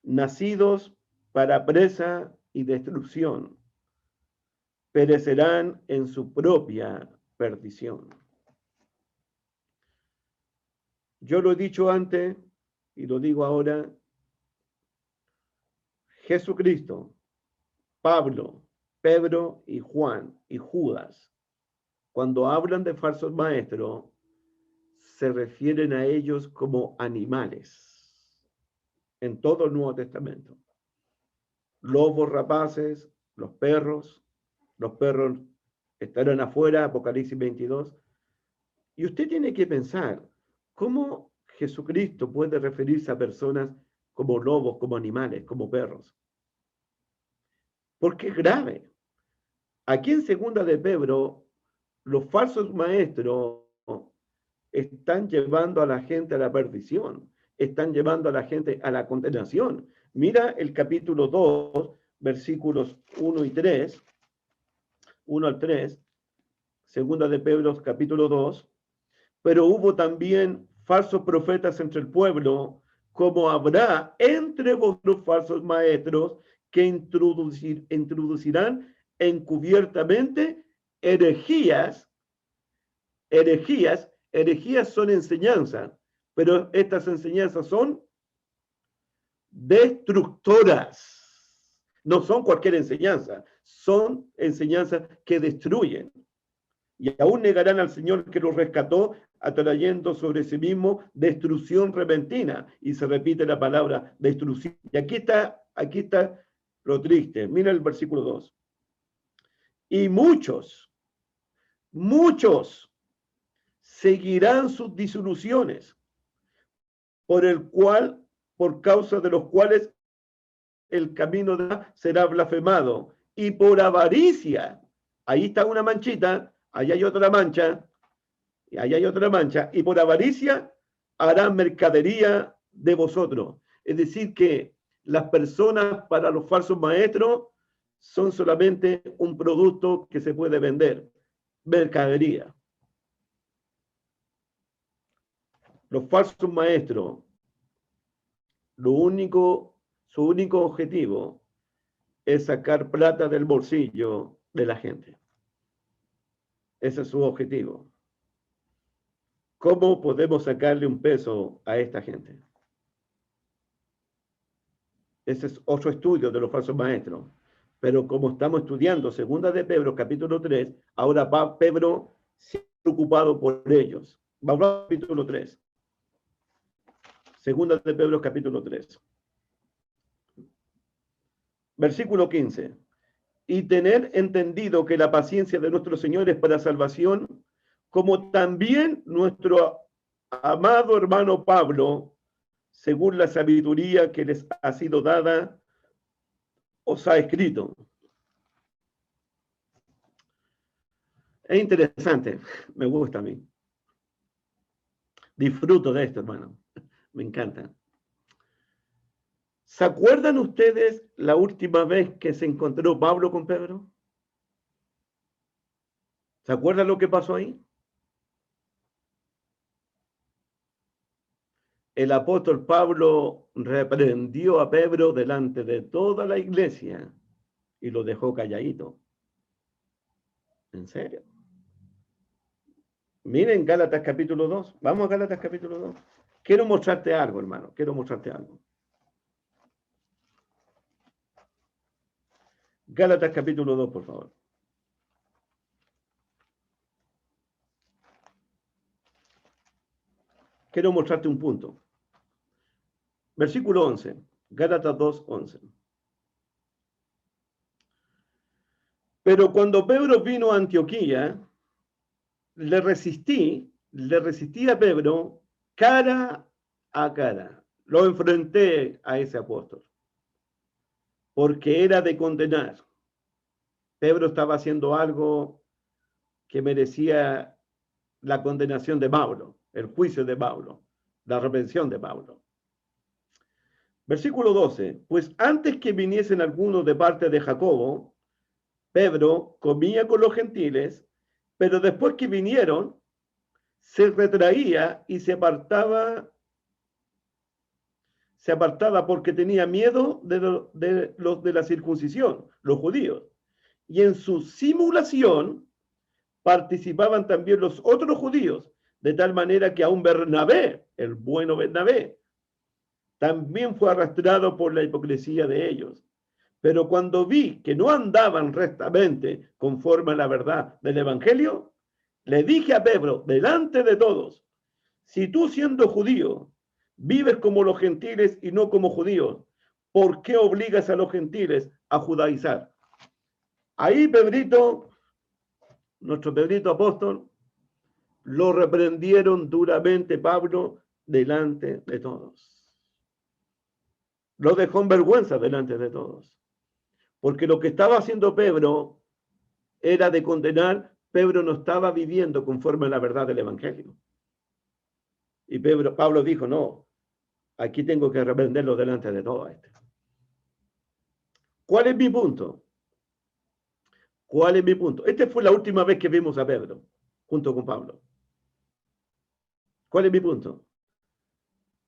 nacidos para presa y destrucción, perecerán en su propia perdición. Yo lo he dicho antes y lo digo ahora. Jesucristo, Pablo, Pedro y Juan y Judas, cuando hablan de falsos maestros, se refieren a ellos como animales en todo el Nuevo Testamento. Lobos rapaces, los perros estarán afuera, Apocalipsis 22. Y usted tiene que pensar, ¿cómo Jesucristo puede referirse a personas como lobos, como animales, como perros? Porque es grave. Aquí en 2 de Pedro, los falsos maestros están llevando a la gente a la perdición, están llevando a la gente a la condenación. Mira el capítulo 2, versículos 1 y 3, 1 al 3, 2 de Pedro capítulo 2. Pero hubo también falsos profetas entre el pueblo, como habrá entre vosotros falsos maestros que introducirán encubiertamente herejías. Herejías son enseñanzas, pero estas enseñanzas son destructoras. No son cualquier enseñanza, son enseñanzas que destruyen. Y aún negarán al Señor que los rescató, atrayendo sobre sí mismo destrucción repentina. Y se repite la palabra destrucción. Y aquí está lo triste. Mira el versículo 2. Y muchos seguirán sus disoluciones, por causa de los cuales el camino será blasfemado. Y por avaricia, ahí está una manchita, allá hay otra mancha, y allá hay otra mancha, y por avaricia harán mercadería de vosotros. Es decir, que las personas para los falsos maestros son solamente un producto que se puede vender, mercadería. Los falsos maestros, su único objetivo es sacar plata del bolsillo de la gente. Ese es su objetivo. ¿Cómo podemos sacarle un peso a esta gente? Ese es otro estudio de los falsos maestros. Pero como estamos estudiando 2 de Pedro, capítulo 3, ahora va Pedro preocupado por ellos. Vamos al capítulo 3. 2 de Pedro, capítulo 3. Versículo 15. Y tener entendido que la paciencia de nuestro Señor es para salvación, como también nuestro amado hermano Pablo, según la sabiduría que les ha sido dada, os ha escrito. Es interesante, me gusta a mí. Disfruto de esto, hermano. Me encanta. ¿Se acuerdan ustedes la última vez que se encontró Pablo con Pedro? ¿Se acuerdan lo que pasó ahí? El apóstol Pablo reprendió a Pedro delante de toda la iglesia y lo dejó calladito. ¿En serio? Miren Gálatas capítulo 2. Vamos a Gálatas capítulo 2. Quiero mostrarte algo, hermano. Quiero mostrarte algo. Gálatas capítulo 2, por favor. Quiero mostrarte un punto. Versículo 11. Gálatas 2, 11. Pero cuando Pedro vino a Antioquía, le resistí a Pedro cara a cara. Lo enfrenté a ese apóstol, porque era de condenar. Pedro estaba haciendo algo que merecía la condenación de Pablo, el juicio de Pablo, la represión de Pablo. Versículo 12. Pues antes que viniesen algunos de parte de Jacobo, Pedro comía con los gentiles, pero después que vinieron, se retraía y se apartaba porque tenía miedo de los de la circuncisión, los judíos. Y en su simulación participaban también los otros judíos, de tal manera que aún Bernabé, el bueno Bernabé, también fue arrastrado por la hipocresía de ellos. Pero cuando vi que no andaban rectamente conforme a la verdad del Evangelio, le dije a Pedro, delante de todos, si tú siendo judío vives como los gentiles y no como judíos, ¿por qué obligas a los gentiles a judaizar? Ahí Pedrito, nuestro Pedrito apóstol, lo reprendieron duramente Pablo delante de todos. Lo dejó en vergüenza delante de todos. Porque lo que estaba haciendo Pedro era de condenar. Pedro no estaba viviendo conforme a la verdad del Evangelio. Y Pablo dijo, no, aquí tengo que reprenderlo delante de todo esto. ¿Cuál es mi punto? ¿Cuál es mi punto? Esta fue la última vez que vimos a Pedro, junto con Pablo. ¿Cuál es mi punto?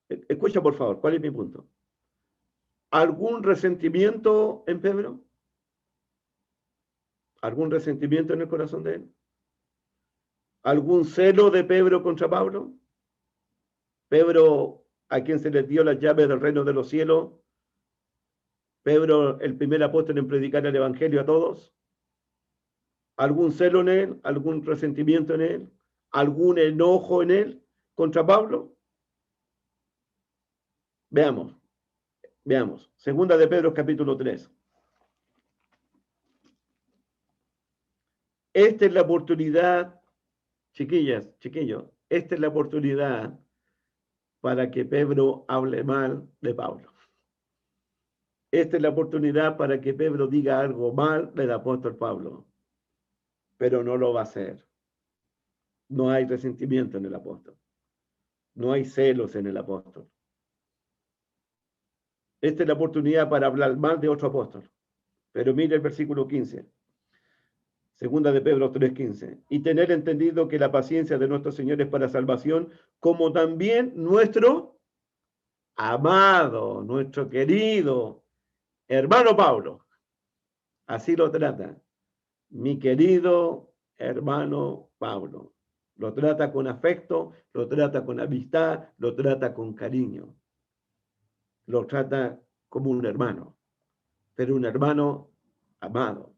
Escucha, por favor, ¿cuál es mi punto? ¿Algún resentimiento en Pedro? ¿Algún resentimiento en el corazón de él? ¿Algún celo de Pedro contra Pablo? Pedro, a quien se les dio las llaves del reino de los cielos. Pedro, el primer apóstol en predicar el evangelio a todos. ¿Algún celo en él? ¿Algún resentimiento en él? ¿Algún enojo en él contra Pablo? Veamos. Segunda de Pedro, capítulo 3. Esta es la oportunidad, chiquillos, esta es la oportunidad para que Pedro hable mal de Pablo. Esta es la oportunidad para que Pedro diga algo mal del apóstol Pablo, pero no lo va a hacer. No hay resentimiento en el apóstol. No hay celos en el apóstol. Esta es la oportunidad para hablar mal de otro apóstol. Pero mire el versículo 15. Segunda de Pedro 3:15. Y tener entendido que la paciencia de nuestro Señor es para salvación, como también nuestro amado, nuestro querido hermano Pablo. Así lo trata. Mi querido hermano Pablo. Lo trata con afecto, lo trata con amistad, lo trata con cariño. Lo trata como un hermano, pero un hermano amado.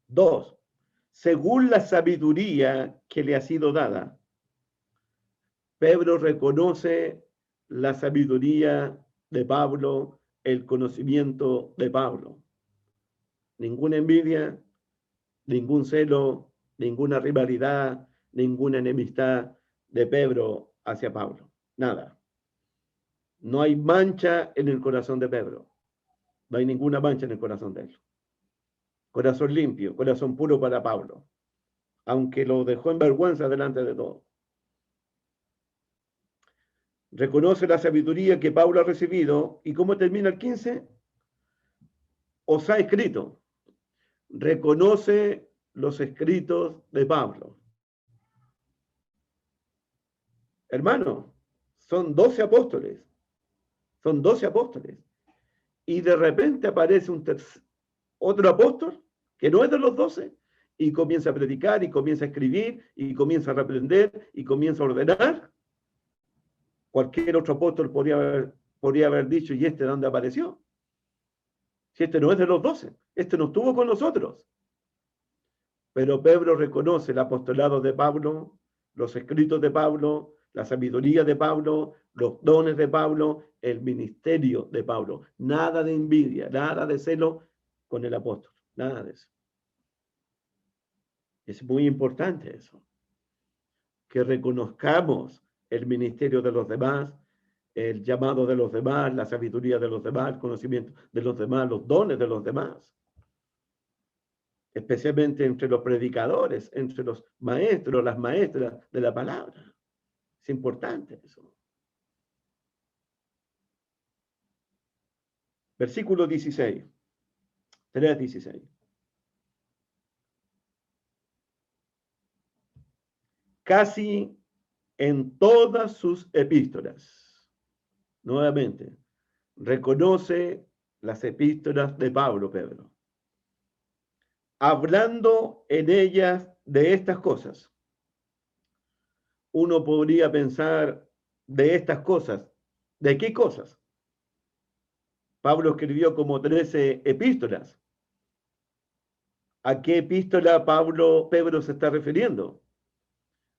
2. Según la sabiduría que le ha sido dada. Pedro reconoce la sabiduría de Pablo, el conocimiento de Pablo. Ninguna envidia, ningún celo, ninguna rivalidad, ninguna enemistad de Pedro hacia Pablo. Nada. No hay mancha en el corazón de Pedro. No hay ninguna mancha en el corazón de él. Corazón limpio, corazón puro para Pablo, aunque lo dejó en vergüenza delante de todos. Reconoce la sabiduría que Pablo ha recibido. ¿Y cómo termina el 15? Os ha escrito. Reconoce los escritos de Pablo. Hermano, son 12 apóstoles. Son 12 apóstoles. Y de repente aparece otro apóstol que no es de los 12 y comienza a predicar, y comienza a escribir, y comienza a reprender, y comienza a ordenar, cualquier otro apóstol podría haber dicho, ¿y este de dónde apareció? Si este no es de los 12, este no estuvo con nosotros. Pero Pedro reconoce el apostolado de Pablo, los escritos de Pablo, la sabiduría de Pablo, los dones de Pablo, el ministerio de Pablo. Nada de envidia, nada de celo con el apóstol, nada de eso. Es muy importante eso, que reconozcamos el ministerio de los demás, el llamado de los demás, la sabiduría de los demás, el conocimiento de los demás, los dones de los demás. Especialmente entre los predicadores, entre los maestros, las maestras de la palabra. Es importante eso. Versículo 16. 3:16. Casi en todas sus epístolas, nuevamente, reconoce las epístolas de Pablo, Pedro, hablando en ellas de estas cosas. Uno podría pensar de estas cosas. ¿De qué cosas? Pablo escribió como 13 epístolas. ¿A qué epístola Pedro se está refiriendo?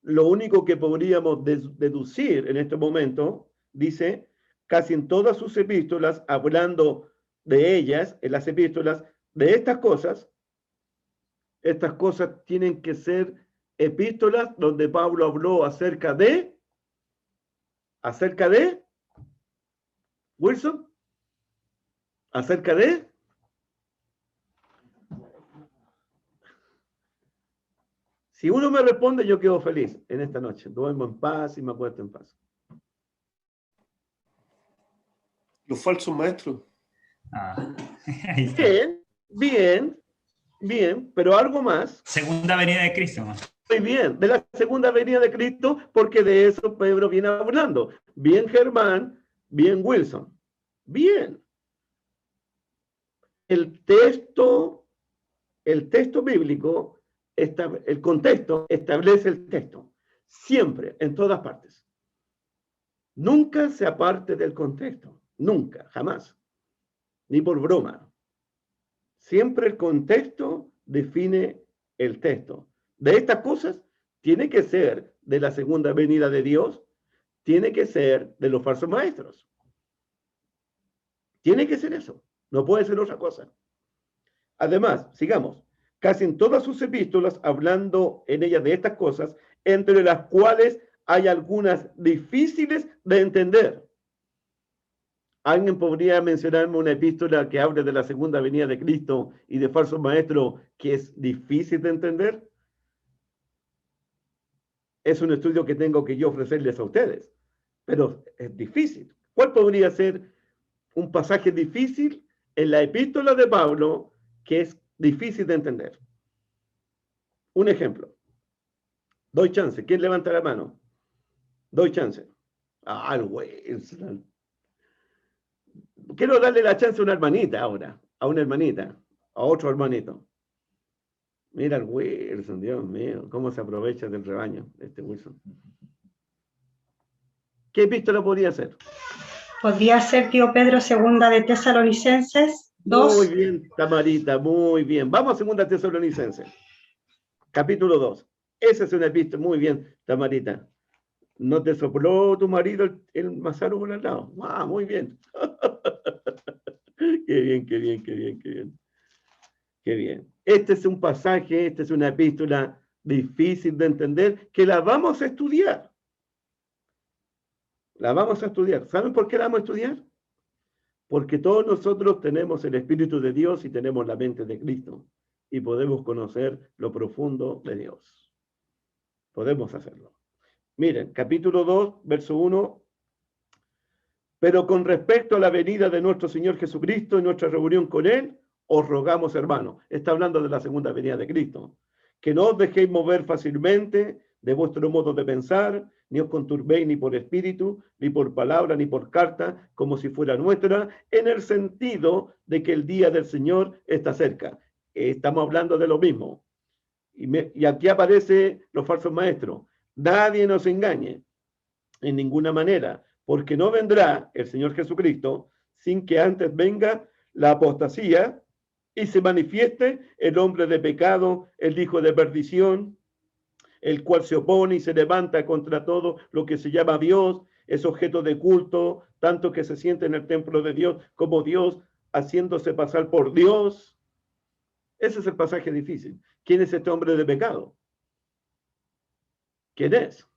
Lo único que podríamos deducir en este momento, dice, casi en todas sus epístolas, hablando de ellas, en las epístolas, de estas cosas tienen que ser epístolas donde Pablo habló acerca de Wilson, acerca de si uno me responde, yo quedo feliz en esta noche. Duermo en paz y me acuesto en paz. Los falsos maestros. Bien, pero algo más. Segunda venida de Cristo. Muy bien, de la segunda venida de Cristo, porque de eso Pedro viene hablando. Bien Germán, bien Wilson. Bien. El texto bíblico, el contexto establece el texto. Siempre, en todas partes. Nunca se aparte del contexto. Nunca, jamás. Ni por broma. Siempre el contexto define el texto. De estas cosas, tiene que ser de la segunda venida de Dios, tiene que ser de los falsos maestros. Tiene que ser eso. No puede ser otra cosa. Además, sigamos. Casi en todas sus epístolas, hablando en ellas de estas cosas, entre las cuales hay algunas difíciles de entender. ¿Alguien podría mencionarme una epístola que hable de la segunda venida de Cristo y de falsos maestros que es difícil de entender? Es un estudio que tengo que yo ofrecerles a ustedes, pero es difícil. ¿Cuál podría ser un pasaje difícil en la epístola de Pablo que es difícil de entender? Un ejemplo. Doy chance. ¿Quién levanta la mano? Doy chance. Güey. Quiero darle la chance a una hermanita ahora. A una hermanita. A otro hermanito. Mira el Wilson, Dios mío. Cómo se aprovecha del rebaño este Wilson. ¿Qué epístola podría ser? Podría ser, tío Pedro, segunda de Tesalonicenses 2. Muy bien, Tamarita, muy bien. Vamos a segunda Tesalonicenses. Capítulo 2. Esa es una epístola. Muy bien, Tamarita. ¿No te sopló tu marido el mazaro por al lado? Muy bien. Qué bien, qué bien, qué bien, qué bien. Qué bien. Este es un pasaje, esta es una epístola difícil de entender, que la vamos a estudiar. La vamos a estudiar. ¿Saben por qué la vamos a estudiar? Porque todos nosotros tenemos el Espíritu de Dios y tenemos la mente de Cristo. Y podemos conocer lo profundo de Dios. Podemos hacerlo. Miren, capítulo 2, verso 1. Pero con respecto a la venida de nuestro Señor Jesucristo y nuestra reunión con Él, os rogamos, hermanos. Está hablando de la segunda venida de Cristo. Que no os dejéis mover fácilmente de vuestro modo de pensar, ni os conturbéis ni por espíritu, ni por palabra, ni por carta, como si fuera nuestra, en el sentido de que el día del Señor está cerca. Estamos hablando de lo mismo. Y aquí aparece los falsos maestros. Nadie nos engañe en ninguna manera, porque no vendrá el Señor Jesucristo sin que antes venga la apostasía y se manifieste el hombre de pecado, el hijo de perdición, el cual se opone y se levanta contra todo lo que se llama Dios, es objeto de culto, tanto que se siente en el templo de Dios como Dios, haciéndose pasar por Dios. Ese es el pasaje difícil. ¿Quién es este hombre de pecado? ¿Quién es?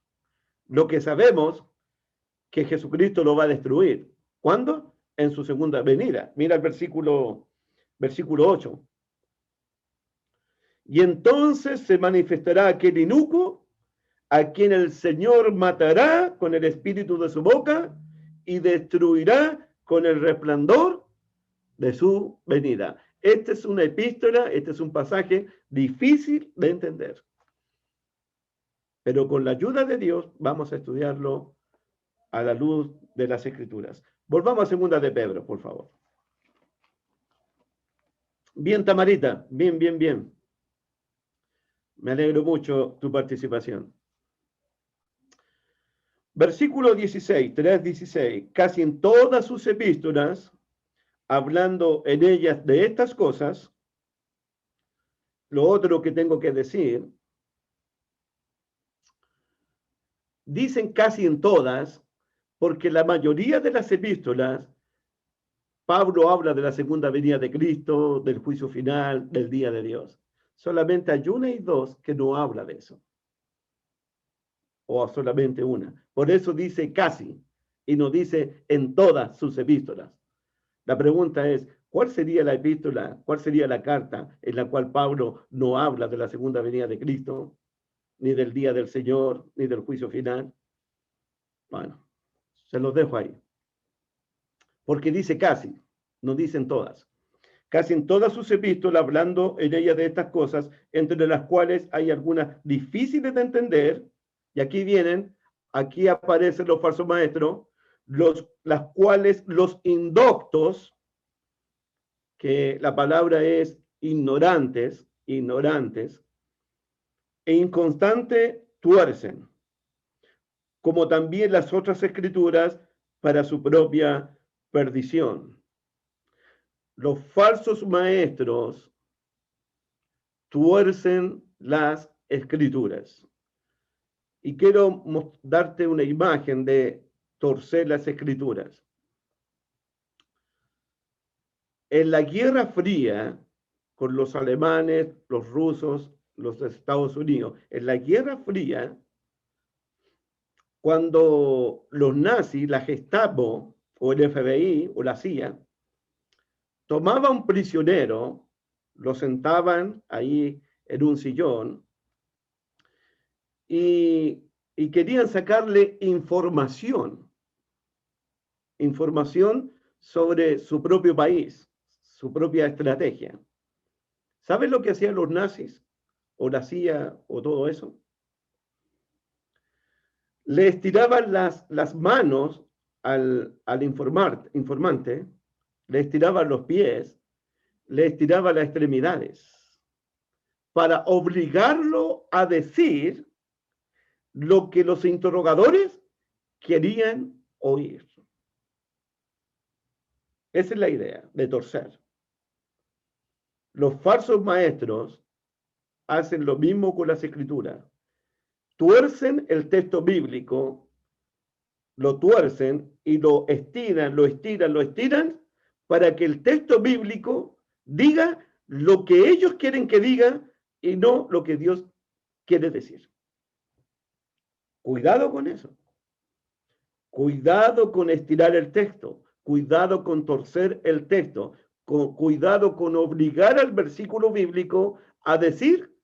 Lo que sabemos que Jesucristo lo va a destruir. ¿Cuándo? En su segunda venida. Mira el versículo 8. Y entonces se manifestará aquel inicuo a quien el Señor matará con el espíritu de su boca y destruirá con el resplandor de su venida. Esta es una epístola, este es un pasaje difícil de entender. Pero con la ayuda de Dios vamos a estudiarlo a la luz de las Escrituras. Volvamos a segunda de Pedro, por favor. Bien, Tamarita, bien. Me alegro mucho tu participación. Versículo 16, 3:16. Casi en todas sus epístolas, hablando en ellas de estas cosas, lo otro que tengo que decir, dicen casi en todas, porque la mayoría de las epístolas, Pablo habla de la segunda venida de Cristo, del juicio final, del día de Dios. Solamente hay una y dos que no habla de eso. O solamente una. Por eso dice casi, y no dice en todas sus epístolas. La pregunta es, ¿cuál sería la epístola, cuál sería la carta en la cual Pablo no habla de la segunda venida de Cristo, ni del día del Señor, ni del juicio final? Bueno, se los dejo ahí. Porque dice casi, no dicen todas. Casi en todas sus epístolas, hablando en ellas de estas cosas, entre las cuales hay algunas difíciles de entender, y aquí aparecen los falsos maestros, las cuales los indoctos, que la palabra es ignorantes, e inconstante tuercen, como también las otras escrituras para su propia perdición. Los falsos maestros tuercen las escrituras. Y quiero darte una imagen de torcer las escrituras. En la Guerra Fría, con los alemanes, los rusos, los Estados Unidos, en la Guerra Fría, cuando los nazis, la Gestapo, o el FBI, o la CIA, tomaban un prisionero, lo sentaban ahí en un sillón y querían sacarle información sobre su propio país, su propia estrategia. ¿Sabes lo que hacían los nazis o la CIA o todo eso? Le estiraban las manos al informante, le estiraban los pies, le estiraban las extremidades para obligarlo a decir lo que los interrogadores querían oír. Esa es la idea de torcer. Los falsos maestros hacen lo mismo con las escrituras. Tuercen el texto bíblico, lo tuercen y lo estiran para que el texto bíblico diga lo que ellos quieren que diga y no lo que Dios quiere decir. Cuidado con eso. Cuidado con estirar el texto. Cuidado con torcer el texto. Cuidado con obligar al versículo bíblico a decir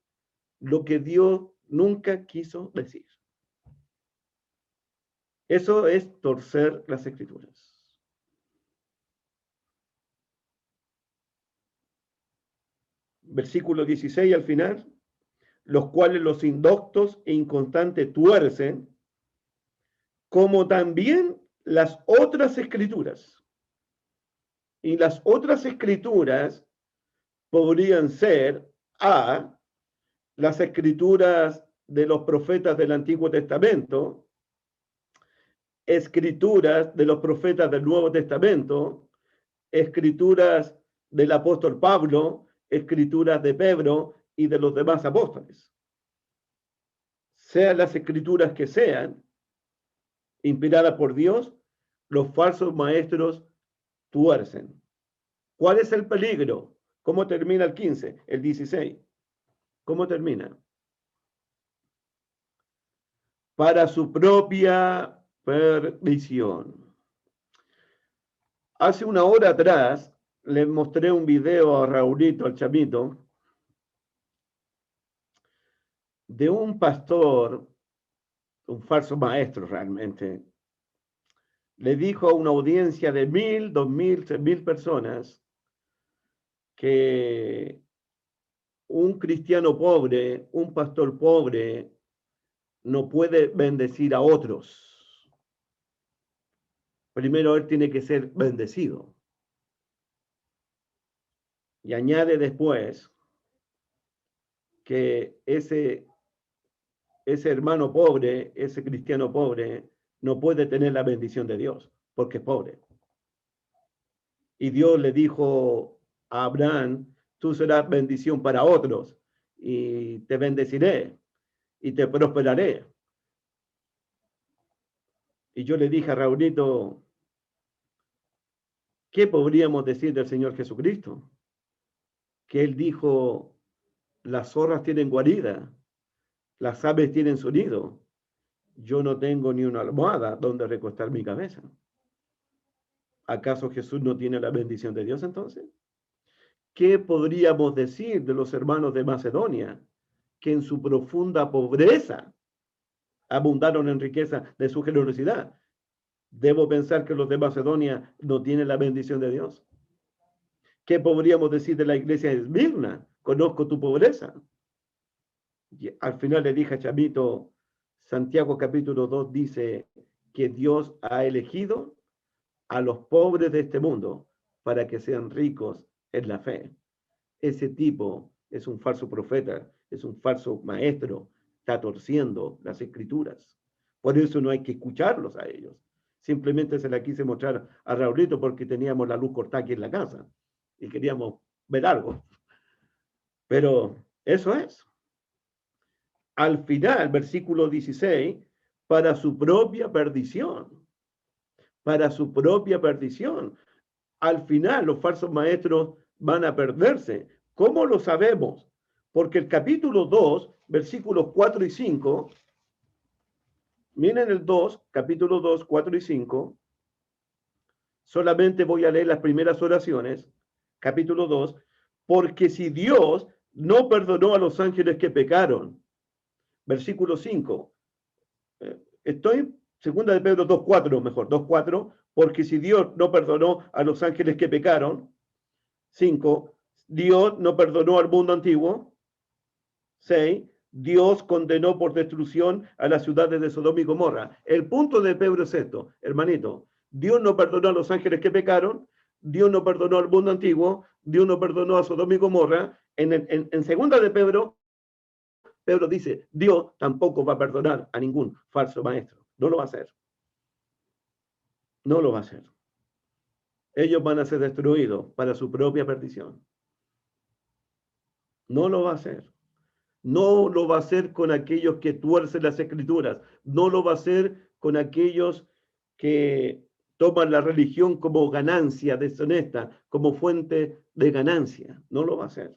lo que Dios nunca quiso decir. Eso es torcer las escrituras. Versículo 16 al final, los cuales los indoctos e inconstantes tuercen, como también las otras escrituras. Y las otras escrituras podrían ser las escrituras de los profetas del Antiguo Testamento, escrituras de los profetas del Nuevo Testamento, escrituras del apóstol Pablo, escrituras de Pedro y de los demás apóstoles. Sean las escrituras que sean, inspiradas por Dios, los falsos maestros tuercen. ¿Cuál es el peligro? ¿Cómo termina el 15, el 16? ¿Cómo termina? Para su propia perdición. Hace una hora atrás le mostré un video a Raulito, al chamito, de un pastor, un falso maestro realmente, le dijo a una audiencia de 1,000, 2,000, 3,000 personas que un cristiano pobre, un pastor pobre, no puede bendecir a otros. Primero él tiene que ser bendecido. Y añade después que ese hermano pobre, ese cristiano pobre, no puede tener la bendición de Dios, porque es pobre. Y Dios le dijo a Abraham, tú serás bendición para otros, y te bendeciré, y te prosperaré. Y yo le dije a Raulito, ¿qué podríamos decir del Señor Jesucristo? Que Él dijo, las zorras tienen guarida, las aves tienen su nido, yo no tengo ni una almohada donde recostar mi cabeza. ¿Acaso Jesús no tiene la bendición de Dios entonces? ¿Qué podríamos decir de los hermanos de Macedonia, que en su profunda pobreza abundaron en riqueza de su generosidad? ¿Debo pensar que los de Macedonia no tienen la bendición de Dios? ¿Qué podríamos decir de la iglesia de Esmirna? Conozco tu pobreza. Y al final le dije a Chamito, Santiago capítulo 2 dice que Dios ha elegido a los pobres de este mundo para que sean ricos en la fe. Ese tipo es un falso profeta, es un falso maestro, está torciendo las escrituras. Por eso no hay que escucharlos a ellos. Simplemente se la quise mostrar a Raulito porque teníamos la luz cortada aquí en la casa y queríamos ver algo. Pero eso es. Al final, versículo 16, para su propia perdición. Para su propia perdición. Al final, los falsos maestros van a perderse. ¿Cómo lo sabemos? Porque el capítulo 2, versículos 4 y 5, miren el 2, capítulo 2, 4 y 5, solamente voy a leer las primeras oraciones, capítulo 2, porque si Dios no perdonó a los ángeles que pecaron, versículo 5, segunda de Pedro 2:4, mejor, 2:4, porque si Dios no perdonó a los ángeles que pecaron, 5, Dios no perdonó al mundo antiguo, 6, Dios condenó por destrucción a las ciudades de Sodoma y Gomorra. El punto de Pedro es esto, hermanito, Dios no perdonó a los ángeles que pecaron, Dios no perdonó al mundo antiguo, Dios no perdonó a Sodoma y Gomorra. En segunda de Pedro, Pedro dice, Dios tampoco va a perdonar a ningún falso maestro. No lo va a hacer. No lo va a hacer. Ellos van a ser destruidos para su propia perdición. No lo va a hacer. No lo va a hacer con aquellos que tuercen las escrituras. No lo va a hacer con aquellos que toman la religión como ganancia deshonesta, como fuente de ganancia. No lo va a hacer.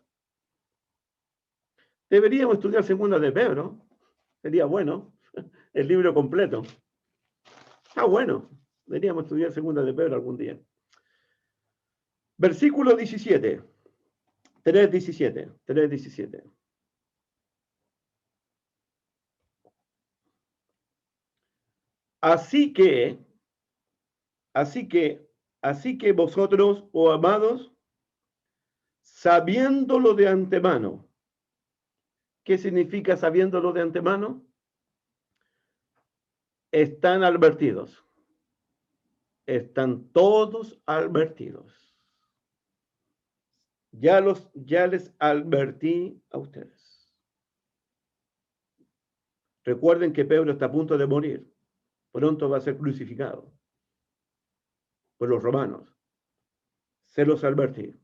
Deberíamos estudiar segunda de Pedro. Sería bueno. El libro completo. Está bueno. Deberíamos estudiar segunda de Pedro algún día. Versículo 17. 3:17. 3:17. Así que vosotros, oh amados, sabiéndolo de antemano. ¿Qué significa sabiéndolo de antemano? Están advertidos. Están todos advertidos. Ya les advertí a ustedes. Recuerden que Pedro está a punto de morir. Pronto va a ser crucificado por los romanos. Se los advertí.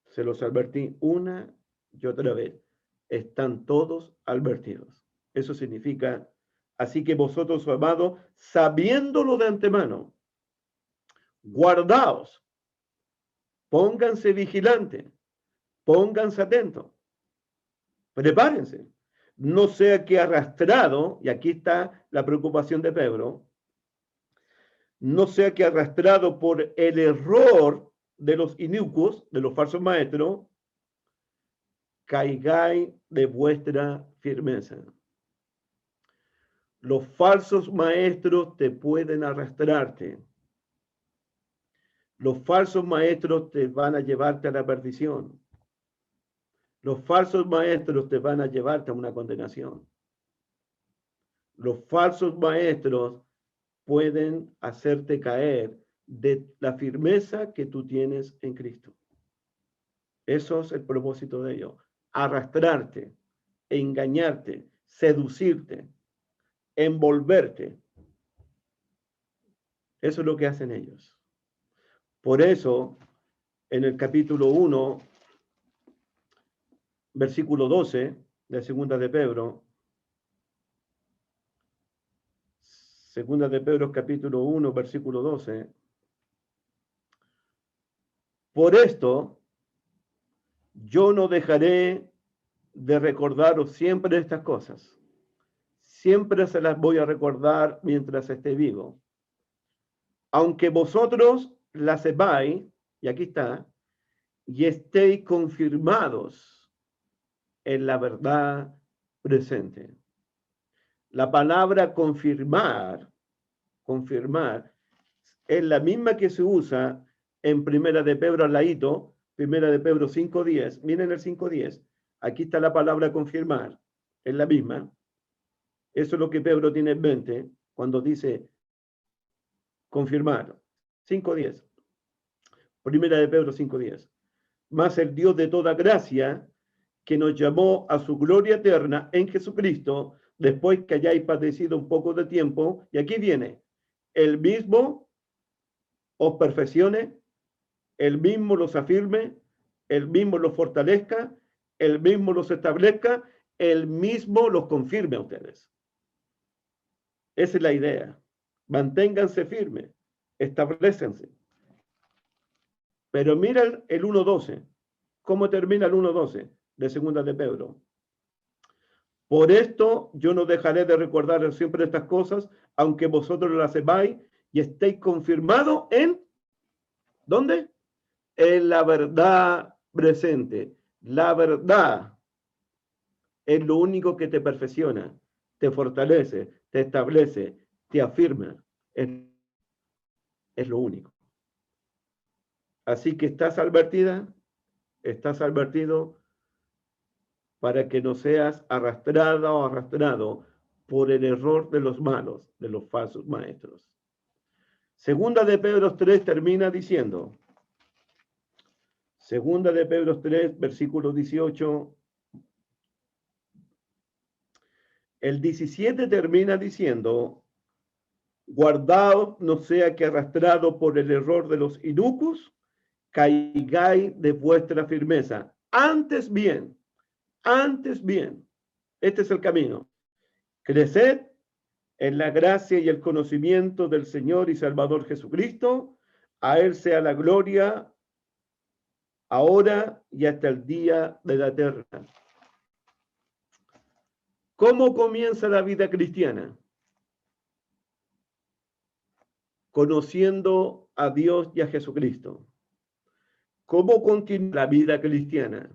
Se los advertí una y otra vez. Están todos advertidos. Eso significa, así que vosotros, amados, sabiéndolo de antemano, guardaos, pónganse vigilantes, pónganse atentos, prepárense. No sea que arrastrado, y aquí está la preocupación de Pedro, no sea que arrastrado por el error de los inicuos, de los falsos maestros, caigáis de vuestra firmeza. Los falsos maestros te pueden arrastrarte. Los falsos maestros te van a llevarte a la perdición. Los falsos maestros te van a llevarte a una condenación. Los falsos maestros pueden hacerte caer de la firmeza que tú tienes en Cristo. Eso es el propósito de ellos. Arrastrarte, engañarte, seducirte, envolverte. Eso es lo que hacen ellos. Por eso, en el capítulo 1, versículo 12 de Segunda de Pedro, capítulo 1, versículo 12, por esto, yo no dejaré de recordaros siempre estas cosas. Siempre se las voy a recordar mientras esté vivo. Aunque vosotros las sepáis, y aquí está, y estéis confirmados en la verdad presente. La palabra confirmar, es la misma que se usa en Primera de Pedro al ladito, Primera de Pedro 5:10. Miren el 5:10. Aquí está la palabra confirmar, es la misma. Eso es lo que Pedro tiene en mente cuando dice confirmar. 5:10. Primera de Pedro 5:10. Mas el Dios de toda gracia, que nos llamó a su gloria eterna en Jesucristo, después que hayáis padecido un poco de tiempo, y aquí viene, el mismo os perfeccione, el mismo los afirme, el mismo los fortalezca, el mismo los establezca, el mismo los confirme a ustedes. Esa es la idea. Manténganse firmes, establécense. Pero mira el 1:12. ¿Cómo termina el 1:12 de Segunda de Pedro? Por esto yo no dejaré de recordar siempre estas cosas, aunque vosotros las sepáis y estéis confirmados en, ¿dónde? En la verdad presente. La verdad es lo único que te perfecciona, te fortalece, te establece, te afirma. Es lo único. Así que estás advertida, estás advertido para que no seas arrastrada o arrastrado por el error de los malos, de los falsos maestros. Segunda de Pedro 3 termina diciendo, Segunda de Pedro 3, versículo 18, el 17 termina diciendo, guardaos no sea que arrastrado por el error de los inicuos, caigáis de vuestra firmeza. Antes bien, este es el camino. Creced en la gracia y el conocimiento del Señor y Salvador Jesucristo. A Él sea la gloria, ahora y hasta el día de la eterna. ¿Cómo comienza la vida cristiana? Conociendo a Dios y a Jesucristo. ¿Cómo continúa la vida cristiana?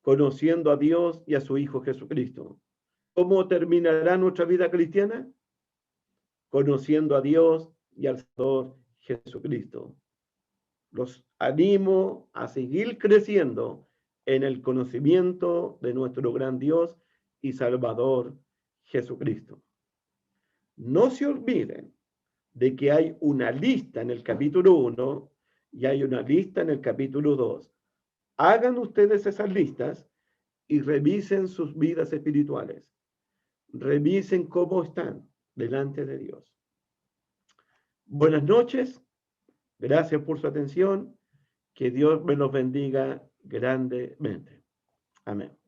Conociendo a Dios y a su Hijo Jesucristo. ¿Cómo terminará nuestra vida cristiana? Conociendo a Dios y al Señor Jesucristo. Los animo a seguir creciendo en el conocimiento de nuestro gran Dios y Salvador Jesucristo. No se olviden de que hay una lista en el capítulo 1 y hay una lista en el capítulo 2. Hagan ustedes esas listas y revisen sus vidas espirituales. Revisen cómo están delante de Dios. Buenas noches. Gracias por su atención. Que Dios me los bendiga grandemente. Amén.